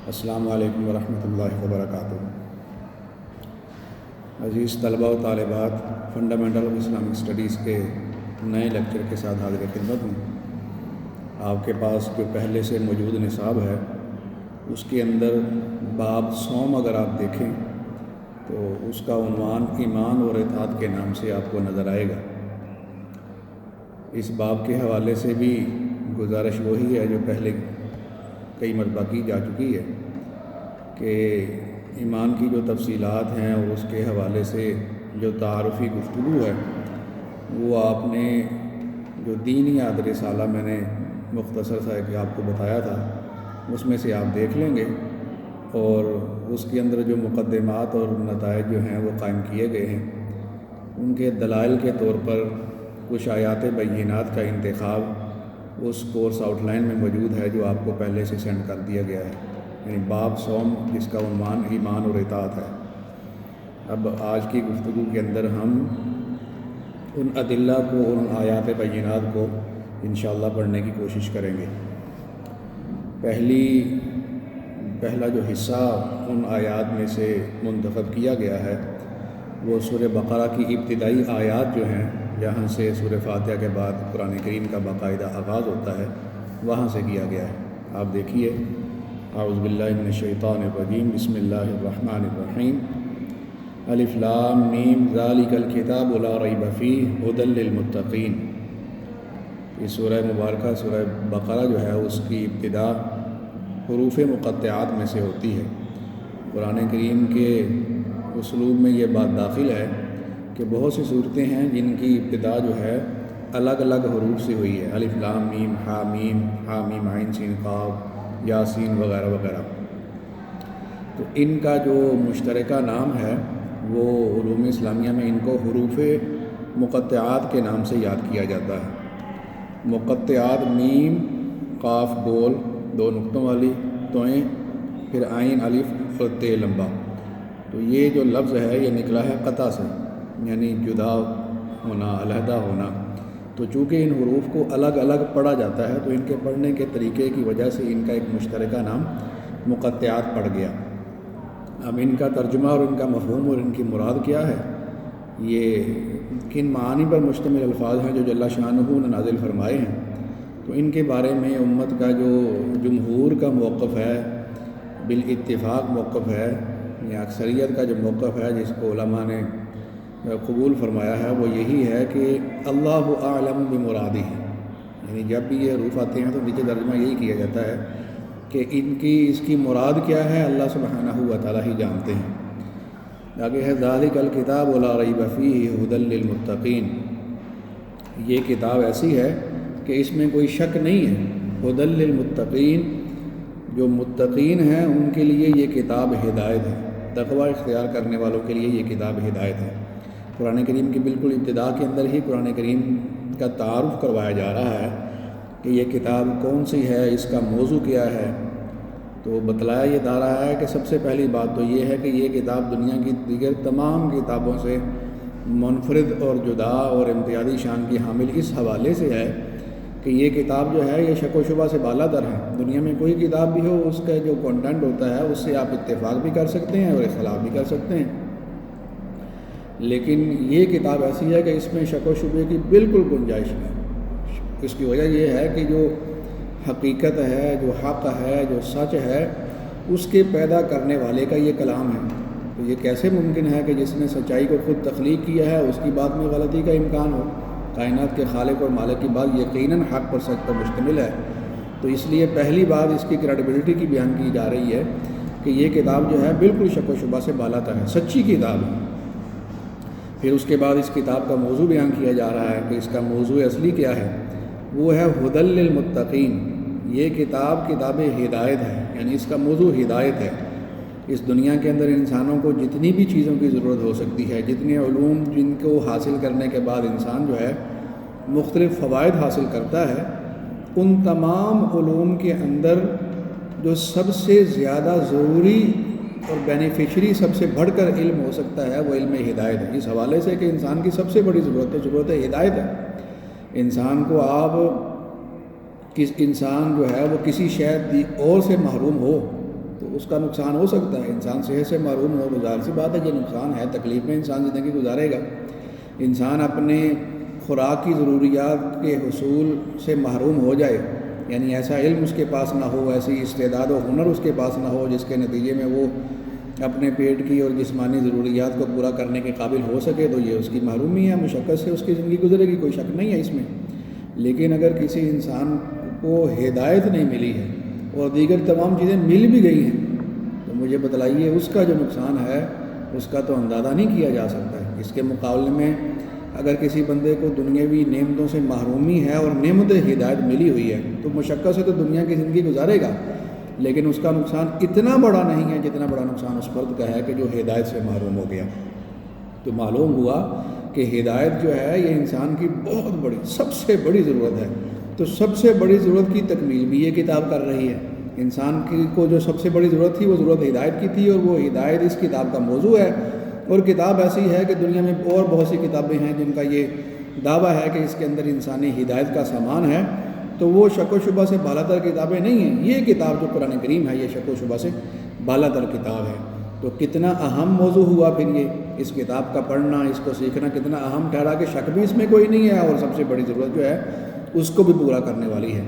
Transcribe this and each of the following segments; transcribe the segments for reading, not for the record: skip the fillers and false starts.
السلام علیکم ورحمۃ اللہ وبرکاتہ۔ عزیز طلباء و طالبات، فنڈامنٹل آف اسلامک اسٹڈیز کے نئے لیکچر کے ساتھ حاضر خدمت ہوں۔ آپ کے پاس جو پہلے سے موجود نصاب ہے اس کے اندر باب صوم اگر آپ دیکھیں تو اس کا عنوان ایمان اور اطاعت کے نام سے آپ کو نظر آئے گا۔ اس باب کے حوالے سے بھی گزارش وہی ہے جو پہلے کئی مرتبہ کی جا چکی ہے کہ ایمان کی جو تفصیلات ہیں اور اس کے حوالے سے جو تعارفی گفتگو ہے وہ آپ نے جو دینی یاد رسالہ میں نے مختصر سا کہ آپ کو بتایا تھا اس میں سے آپ دیکھ لیں گے، اور اس کے اندر جو مقدمات اور نتائج جو ہیں وہ قائم کیے گئے ہیں ان کے دلائل کے طور پر کچھ آیات بینات کا انتخاب اس کورس آؤٹ لائن میں موجود ہے جو آپ کو پہلے سے سینڈ کر دیا گیا ہے، یعنی باب صوم جس کا عنوان ایمان اور اطاعت ہے۔ اب آج کی گفتگو کے اندر ہم ان ادلہ کو، ان آیات بینات کو انشاءاللہ پڑھنے کی کوشش کریں گے۔ پہلا جو حصہ ان آیات میں سے منتخب کیا گیا ہے وہ سورہ بقرہ کی ابتدائی آیات جو ہیں، جہاں سے سورہ فاتحہ کے بعد قرآن کریم کا باقاعدہ آغاز ہوتا ہے، وہاں سے کیا گیا ہے۔ آپ دیکھیے، اعوذ باللہ من الشیطان الرجیم، بسم اللہ الرحمن الرحیم، الف لام میم ذالک الکتاب لا ریب فیہ ھدی للمتقین۔ یہ سورہ مبارکہ سورہ بقرہ جو ہے اس کی ابتدا حروف مقطعات میں سے ہوتی ہے۔ قرآن کریم کے اسلوب میں یہ بات داخل ہے کہ بہت سی صورتیں ہیں جن کی ابتدا جو ہے الگ الگ حروف سے ہوئی ہے، الف لام میم ہا میم عین سین قاف یاسین وغیرہ وغیرہ۔ تو ان کا جو مشترکہ نام ہے وہ علوم اسلامیہ میں ان کو حروف مقطعات کے نام سے یاد کیا جاتا ہے۔ مقطعات میم قاف گول دو نقطوں والی توئیں، پھر عین الف اور تے لمبا۔ تو یہ جو لفظ ہے یہ نکلا ہے قطع سے، یعنی جدا ہونا، علیحدہ ہونا۔ تو چونکہ ان حروف کو الگ الگ پڑھا جاتا ہے تو ان کے پڑھنے کے طریقے کی وجہ سے ان کا ایک مشترکہ نام مقطعات پڑ گیا۔ اب ان کا ترجمہ اور ان کا مفہوم اور ان کی مراد کیا ہے، یہ کن معانی پر مشتمل الفاظ ہیں جو جل شانہ نے نازل فرمائے ہیں، تو ان کے بارے میں امت کا جو جمہور کا موقف ہے، بالاتفاق موقف ہے، یا اکثریت کا جو موقف ہے جس کو علماء نے قبول فرمایا ہے، وہ یہی ہے کہ اللہ اعلم بمرادہ، یعنی جب بھی یہ حروف آتے ہیں تو نیچے ترجمہ یہی کیا جاتا ہے کہ اس کی مراد کیا ہے اللہ سبحانہ و تعالیٰ ہی جانتے ہیں۔ آگے ہے ذالک الکتاب لا ریب فیہ ھدی للمتقین، یہ کتاب ایسی ہے کہ اس میں کوئی شک نہیں ہے، ھدی للمتقین، جو متقین ہیں ان کے لیے یہ کتاب ہدایت ہے، تقوی اختیار کرنے والوں کے لیے یہ کتاب ہدایت ہے۔ قرآن کریم کی بالکل ابتدا کے اندر ہی قرآن کریم کا تعارف کروایا جا رہا ہے کہ یہ کتاب کون سی ہے، اس کا موضوع کیا ہے۔ تو بتلایا یہ جا رہا ہے کہ سب سے پہلی بات تو یہ ہے کہ یہ کتاب دنیا کی دیگر تمام کتابوں سے منفرد اور جدا اور امتیازی شان کی حامل اس حوالے سے ہے کہ یہ کتاب جو ہے یہ شک و شبہ سے بالا تر ہے۔ دنیا میں کوئی کتاب بھی ہو، اس کا جو کنٹینٹ ہوتا ہے اس سے آپ اتفاق بھی کر سکتے ہیں اور اختلاف بھی کر سکتے ہیں، لیکن یہ کتاب ایسی ہے کہ اس میں شک و شبہ کی بالکل گنجائش نہیں۔ اس کی وجہ یہ ہے کہ جو حقیقت ہے، جو حق ہے، جو سچ ہے، اس کے پیدا کرنے والے کا یہ کلام ہے۔ تو یہ کیسے ممکن ہے کہ جس نے سچائی کو خود تخلیق کیا ہے اس کی بات میں غلطی کا امکان ہو؟ کائنات کے خالق اور مالک کی بات یقیناً حق پر سچ پر مشتمل ہے۔ تو اس لیے پہلی بات اس کی کریڈیبلٹی کی بیان کی جا رہی ہے کہ یہ کتاب جو ہے بالکل شک و شبہ سے بالا تر ہے، سچی کتاب ہے۔ پھر اس کے بعد اس کتاب کا موضوع بیان کیا جا رہا ہے کہ اس کا موضوع اصلی کیا ہے، وہ ہے ھدی للمتقین۔ یہ کتاب ہدایت ہے، یعنی اس کا موضوع ہدایت ہے۔ اس دنیا کے اندر انسانوں کو جتنی بھی چیزوں کی ضرورت ہو سکتی ہے، جتنے علوم جن کو حاصل کرنے کے بعد انسان جو ہے مختلف فوائد حاصل کرتا ہے، ان تمام علوم کے اندر جو سب سے زیادہ ضروری اور بینیفیشری سب سے بڑھ کر علم ہو سکتا ہے وہ علم ہدایت ہے، اس حوالے سے کہ انسان کی سب سے بڑی ضرورت ہدایت ہے۔ انسان کو انسان جو ہے وہ کسی شے اور سے محروم ہو تو اس کا نقصان ہو سکتا ہے، انسان صحت سے محروم ہو، ظاہر سی بات ہے یہ نقصان ہے، تکلیف میں انسان زندگی گزارے گا۔ انسان اپنے خوراک کی ضروریات کے حصول سے محروم ہو جائے، یعنی ایسا علم اس کے پاس نہ ہو، ایسی استعداد و ہنر اس کے پاس نہ ہو جس کے نتیجے میں وہ اپنے پیٹ کی اور جسمانی ضروریات کو پورا کرنے کے قابل ہو سکے، تو یہ اس کی محرومی ہے، مشقت سے اس کی زندگی گزرے گی، کوئی شک نہیں ہے اس میں۔ لیکن اگر کسی انسان کو ہدایت نہیں ملی ہے اور دیگر تمام چیزیں مل بھی گئی ہیں، تو مجھے بتلائیے اس کا جو نقصان ہے اس کا تو اندازہ نہیں کیا جا سکتا ہے۔ اس کے مقابلے میں اگر کسی بندے کو دنیاوی نعمتوں سے محرومی ہے اور نعمت ہدایت ملی ہوئی ہے تو مشقت سے تو دنیا کی زندگی گزارے گا، لیکن اس کا نقصان اتنا بڑا نہیں ہے جتنا بڑا نقصان اس فرد کا ہے کہ جو ہدایت سے محروم ہو گیا۔ تو معلوم ہوا کہ ہدایت جو ہے یہ انسان کی بہت بڑی، سب سے بڑی ضرورت ہے۔ تو سب سے بڑی ضرورت کی تکمیل بھی یہ کتاب کر رہی ہے۔ انسان کو جو سب سے بڑی ضرورت تھی وہ ضرورت ہدایت کی تھی، اور وہ ہدایت اس کتاب کا موضوع ہے۔ اور کتاب ایسی ہے کہ دنیا میں اور بہت سی کتابیں ہیں جن کا یہ دعویٰ ہے کہ اس کے اندر انسانی ہدایت کا سامان ہے، تو وہ شک و شبہ سے بالا تر کتابیں نہیں ہیں۔ یہ کتاب جو قرآن کریم ہے یہ شک و شبہ سے بالا تر کتاب ہے۔ تو کتنا اہم موضوع ہوا پھر یہ، اس کتاب کا پڑھنا، اس کو سیکھنا کتنا اہم ٹھہرا کہ شک بھی اس میں کوئی نہیں ہے، اور سب سے بڑی ضرورت جو ہے اس کو بھی پورا کرنے والی ہے۔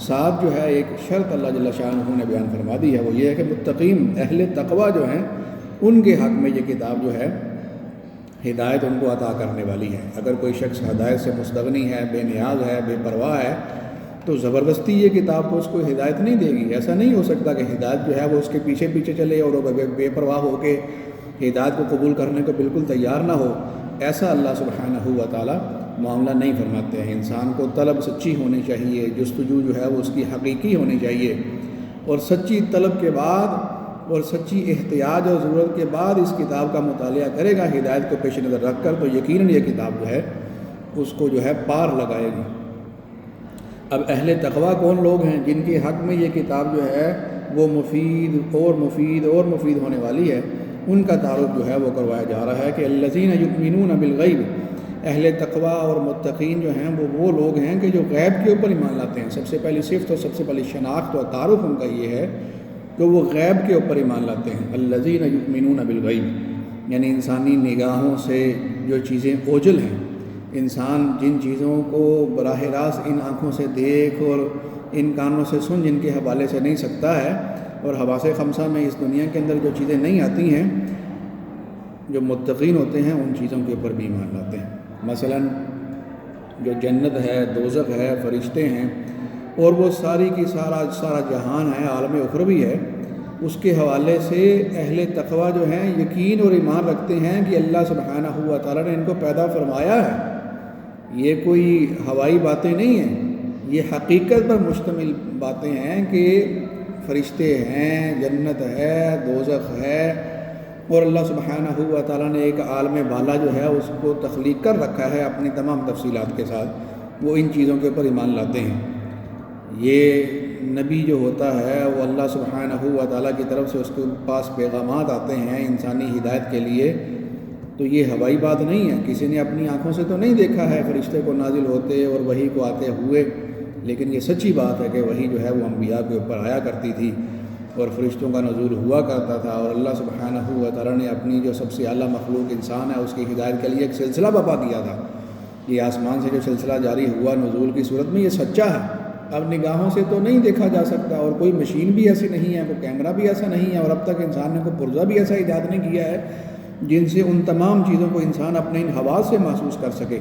ساتھ جو ہے ایک شرط اللہ جل شانہ نے بیان فرما دی ہے، وہ یہ ہے کہ متقین اہل تقویٰ جو ہیں ان کے حق میں یہ کتاب جو ہے ہدایت ان کو عطا کرنے والی ہے۔ اگر کوئی شخص ہدایت سے مستغنی ہے، بے نیاز ہے، بے پرواہ ہے، تو زبردستی یہ کتاب تو اس کو ہدایت نہیں دے گی۔ ایسا نہیں ہو سکتا کہ ہدایت جو ہے وہ اس کے پیچھے پیچھے چلے اور وہ بے پرواہ ہو کے ہدایت کو قبول کرنے کو بالکل تیار نہ ہو۔ ایسا اللہ سبحانہ و تعالیٰ معاملہ نہیں فرماتے ہیں۔ انسان کو طلب سچی ہونی چاہیے، جستجو جو ہے وہ اس کی حقیقی ہونی چاہیے، اور سچی طلب کے بعد اور سچی احتیاج اور ضرورت کے بعد اس کتاب کا مطالعہ کرے گا ہدایت کو پیش نظر رکھ کر، تو یقیناً یہ کتاب جو ہے اس کو جو ہے پار لگائے گی۔ اب اہل تقویٰ کون لوگ ہیں جن کے حق میں یہ کتاب جو ہے وہ مفید اور مفید اور مفید ہونے والی ہے؟ ان کا تعارف جو ہے وہ کروایا جا رہا ہے کہ الذین یؤمنون بالغیب، اہل تقویٰ اور متقین جو ہیں وہ لوگ ہیں کہ جو غیب کے اوپر ایمان لاتے ہیں۔ سب سے پہلی صفت اور سب سے پہلی شناخت اور تعارف ان کا یہ ہے کہ وہ غیب کے اوپر ایمان لاتے ہیں۔ الذین یؤمنون بالغیب یعنی انسانی نگاہوں سے جو چیزیں اوجھل ہیں، انسان جن چیزوں کو براہ راست ان آنکھوں سے دیکھ اور ان کانوں سے سن جن کے حوالے سے نہیں سکتا ہے، اور حواس خمسہ میں اس دنیا کے اندر جو چیزیں نہیں آتی ہیں، جو متقین ہوتے ہیں ان چیزوں کے اوپر بھی ایمان لاتے ہیں۔ مثلا جو جنت ہے، دوزخ ہے، فرشتے ہیں، اور وہ ساری کی سارا جہان ہے، عالم اخروی ہے، اس کے حوالے سے اہل تقویٰ جو ہیں یقین اور ایمان رکھتے ہیں کہ اللہ سبحانہ و تعالیٰ نے ان کو پیدا فرمایا ہے۔ یہ کوئی ہوائی باتیں نہیں ہیں، یہ حقیقت پر مشتمل باتیں ہیں کہ فرشتے ہیں، جنت ہے، دوزخ ہے، اور اللہ سبحانہ و تعالیٰ نے ایک عالم بالا جو ہے اس کو تخلیق کر رکھا ہے اپنی تمام تفصیلات کے ساتھ۔ وہ ان چیزوں کے اوپر ایمان لاتے ہیں۔ یہ نبی جو ہوتا ہے وہ اللہ سبحانہ و تعالیٰ کی طرف سے اس کے پاس پیغامات آتے ہیں انسانی ہدایت کے لیے، تو یہ ہوائی بات نہیں ہے۔ کسی نے اپنی آنکھوں سے تو نہیں دیکھا ہے فرشتے کو نازل ہوتے اور وحی کو آتے ہوئے، لیکن یہ سچی بات ہے کہ وحی جو ہے وہ انبیاء کے اوپر آیا کرتی تھی اور فرشتوں کا نزول ہوا کرتا تھا، اور اللہ سبحانہ و تعالیٰ نے اپنی جو سب سے اعلیٰ مخلوق انسان ہے اس کی ہدایت کے لیے ایک سلسلہ برپا کیا تھا۔ یہ آسمان سے جو سلسلہ جاری ہوا نزول کی صورت میں، یہ سچا ہے، اب نگاہوں سے تو نہیں دیکھا جا سکتا، اور کوئی مشین بھی ایسی نہیں ہے، کوئی کیمرہ بھی ایسا نہیں ہے، اور اب تک انسان نے کوئی پرزہ بھی ایسا ایجاد نہیں کیا ہے جن سے ان تمام چیزوں کو انسان اپنے ان حواس سے محسوس کر سکے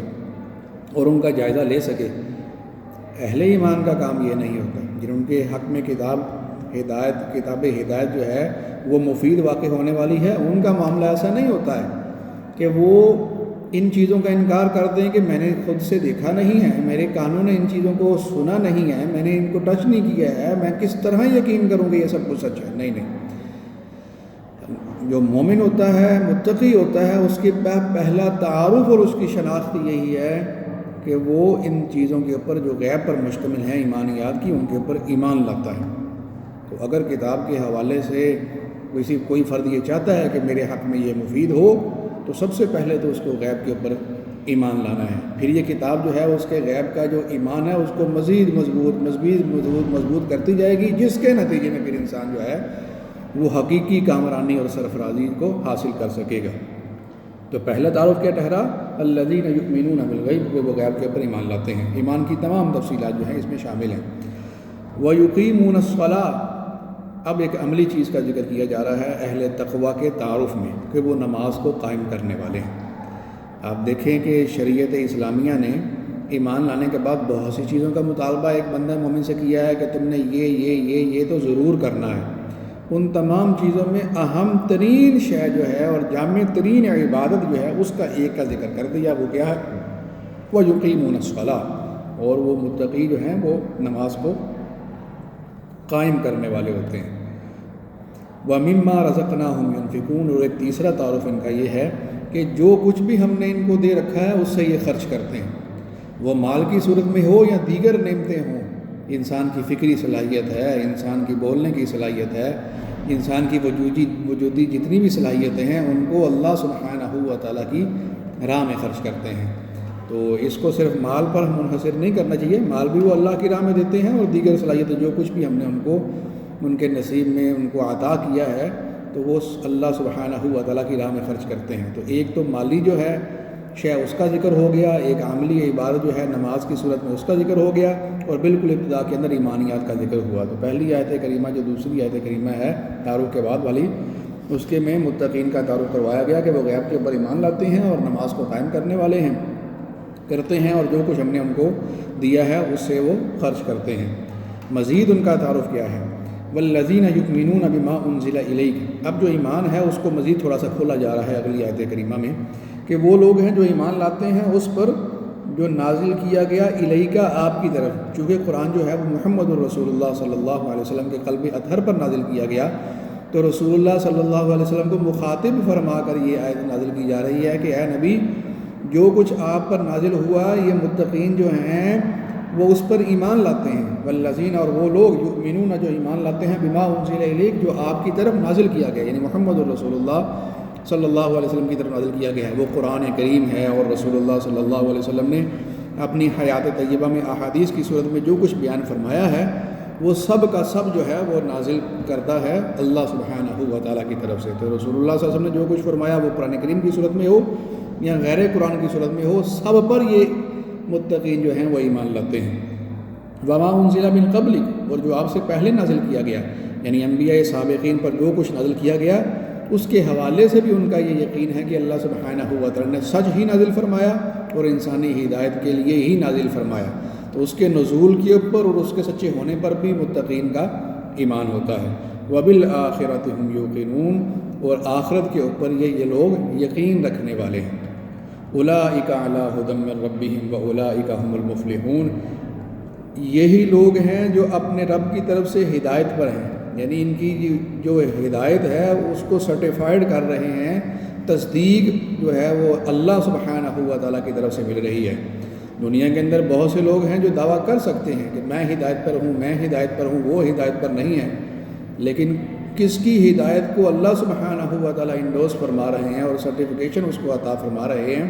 اور ان کا جائزہ لے سکے۔ اہل ایمان کا کام یہ نہیں ہوتا، جن کے حق میں کتاب ہدایت جو ہے وہ مفید واقع ہونے والی ہے، ان کا معاملہ ایسا نہیں ہوتا ہے کہ وہ ان چیزوں کا انکار کر دیں کہ میں نے خود سے دیکھا نہیں ہے، میرے کانوں نے ان چیزوں کو سنا نہیں ہے، میں نے ان کو ٹچ نہیں کیا ہے، میں کس طرح یقین کروں کہ یہ سب کچھ سچ ہے؟ نہیں۔ جو مومن ہوتا ہے، متقی ہوتا ہے، اس کے پہلا تعارف اور اس کی شناخت یہی ہے کہ وہ ان چیزوں کے اوپر جو غیب پر مشتمل ہیں ایمانیات کی، ان کے اوپر ایمان لاتا ہے۔ تو اگر کتاب کے حوالے سے کوئی فرد یہ چاہتا ہے کہ میرے حق میں یہ مفید ہو، تو سب سے پہلے تو اس کو غیب کے اوپر ایمان لانا ہے۔ پھر یہ کتاب جو ہے اس کے غیب کا جو ایمان ہے اس کو مزید مضبوط کرتی جائے گی، جس کے نتیجے میں پھر انسان جو ہے وہ حقیقی کامرانی اور سرفرازی کو حاصل کر سکے گا۔ تو پہلا تعارف کیا ٹھہرا؟ الذین یؤمنون بالغیب، کہ وہ غیب کے اوپر ایمان لاتے ہیں۔ ایمان کی تمام تفصیلات جو ہیں اس میں شامل ہیں۔ وَيُقِيمُونَ الصَّلَاةَ، اب ایک عملی چیز کا ذکر کیا جا رہا ہے اہل تقویٰ کے تعارف میں، کہ وہ نماز کو قائم کرنے والے ہیں۔ آپ دیکھیں کہ شریعت اسلامیہ نے ایمان لانے کے بعد بہت سی چیزوں کا مطالبہ ایک بندہ مومن سے کیا ہے کہ تم نے یہ تو ضرور کرنا ہے۔ ان تمام چیزوں میں اہم ترین شے جو ہے اور جامع ترین عبادت جو ہے اس کا ایک کا ذکر کر دیا، وہ کیا ہے؟ وَيُقِيمُونَ الصَّلَاةَ، اور وہ متقی جو ہیں وہ نماز کو قائم کرنے والے ہوتے ہیں۔ وَمِمَّا رَزَقْنَاهُمْ يُنْفِقُونَ، اور ایک تیسرا تعارف ان کا یہ ہے کہ جو کچھ بھی ہم نے ان کو دے رکھا ہے اس سے یہ خرچ کرتے ہیں، وہ مال کی صورت میں ہو یا دیگر نعمتیں ہوں۔ انسان کی فکری صلاحیت ہے، انسان کی بولنے کی صلاحیت ہے، انسان کی وجودی جتنی بھی صلاحیتیں ہیں ان کو اللہ سبحانہ و تعالیٰ کی راہ میں خرچ کرتے ہیں۔ تو اس کو صرف مال پر منحصر نہیں کرنا چاہیے، مال بھی وہ اللہ کی راہ میں دیتے ہیں، اور دیگر صلاحیتیں جو کچھ بھی ہم نے ان کو ان کے نصیب میں ان کو عطا کیا ہے تو وہ اللہ سبحانہ و تعالیٰ کی راہ میں خرچ کرتے ہیں۔ تو ایک تو مالی جو ہے شے اس کا ذکر ہو گیا، ایک عملی عبادت جو ہے نماز کی صورت میں اس کا ذکر ہو گیا، اور بالکل ابتدا کے اندر ایمانیات کا ذکر ہوا۔ تو پہلی آیت کریمہ جو دوسری آیت کریمہ ہے تعارف کے بعد والی، اس کے میں متقین کا تعارف کروایا گیا کہ وہ غیب کے اوپر ایمان لاتے ہیں اور نماز کو قائم کرتے ہیں اور جو کچھ ہم نے ان کو دیا ہے اس سے وہ خرچ کرتے ہیں۔ مزید ان کا تعارف کیا ہے؟ والذین یؤمنون بما انزل الیک، اب جو ایمان ہے اس کو مزید تھوڑا سا کھولا جا رہا ہے اگلی آیت کریمہ میں، کہ وہ لوگ ہیں جو ایمان لاتے ہیں اس پر جو نازل کیا گیا الیکا، آپ کی طرف، چونکہ قرآن جو ہے وہ محمد الرسول اللہ صلی اللہ علیہ وسلم کے قلب اطہر پر نازل کیا گیا، تو رسول اللہ صلی اللہ علیہ وسلم کو مخاطب فرما کر یہ آیت نازل کی جا رہی ہے کہ اے نبی، جو کچھ آپ پر نازل ہوا یہ متقین جو ہیں وہ اس پر ایمان لاتے ہیں۔ والذین، اور وہ لوگ یؤمنون جو ایمان لاتے ہیں بما انزل الیک، جو آپ کی طرف نازل کیا گیا، یعنی محمد الرسول اللہ صلی اللہ علیہ وسلم کی طرف نازل کیا گیا ہے، وہ قرآن کریم ہے، اور رسول اللہ صلی اللہ علیہ وسلم نے اپنی حیات طیبہ میں احادیث کی صورت میں جو کچھ بیان فرمایا ہے وہ سب کا سب جو ہے وہ نازل کرتا ہے اللہ سبحانہ و تعالیٰ کی طرف سے۔ تو رسول اللہ صلی اللہ علیہ وسلم نے جو کچھ فرمایا وہ قرآن کریم کی صورت میں ہو یا غیر قرآن کی صورت میں ہو، سب پر یہ متقین جو ہیں وہ ایمان لاتے ہیں۔ وما انزل من قبلک، اور جو آپ سے پہلے نازل کیا گیا، یعنی انبیاء سابقین پر جو کچھ نازل کیا گیا اس کے حوالے سے بھی ان کا یہ یقین ہے کہ اللہ سبحانہ و تعالیٰ نے سچ ہی نازل فرمایا اور انسانی ہدایت کے لیے ہی نازل فرمایا، تو اس کے نزول کے اوپر اور اس کے سچے ہونے پر بھی متقین کا ایمان ہوتا ہے۔ وبالآخرۃ ہم یوقنون، اور آخرت کے اوپر یہ لوگ یقین رکھنے والے ہیں۔ اولئک علی ھدی من ربہم واولئک ھم المفلحون، یہی لوگ ہیں جو اپنے رب کی طرف سے ہدایت پر ہیں، یعنی ان کی جو ہدایت ہے اس کو سرٹیفائیڈ کر رہے ہیں، تصدیق جو ہے وہ اللہ سبحانہ و تعالیٰ کی طرف سے مل رہی ہے۔ دنیا کے اندر بہت سے لوگ ہیں جو دعویٰ کر سکتے ہیں کہ میں ہدایت پر ہوں، وہ ہدایت پر نہیں ہے، لیکن کس کی ہدایت کو اللہ سبحانہ و تعالیٰ انڈوز فرما رہے ہیں اور سرٹیفکیشن اس کو عطا فرما رہے ہیں،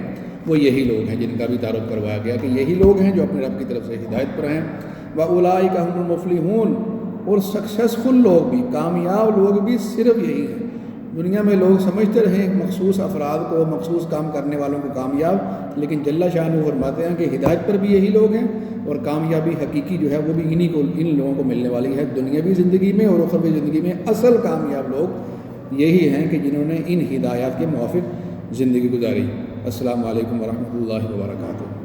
وہ یہی لوگ ہیں جن کا بھی تعارف کروایا گیا کہ یہی لوگ ہیں جو اپنے رب کی طرف سے ہدایت پر ہیں۔ وَأُولَٰئِكَ هُمُ الْمُفْلِحُونَ، اور سکسیسفل لوگ بھی، کامیاب لوگ بھی صرف یہی ہیں۔ دنیا میں لوگ سمجھتے رہے ایک مخصوص افراد کو، مخصوص کام کرنے والوں کو کامیاب، لیکن جل شانہ فرماتے ہیں کہ ہدایت پر بھی یہی لوگ ہیں، اور کامیابی حقیقی جو ہے وہ بھی ان لوگوں کو ملنے والی ہے دنیاوی زندگی میں اور اخروی زندگی میں۔ اصل کامیاب لوگ یہی ہیں کہ جنہوں نے ان ہدایات کے موافق زندگی گزاری۔ السلام علیکم ورحمۃ اللہ وبرکاتہ۔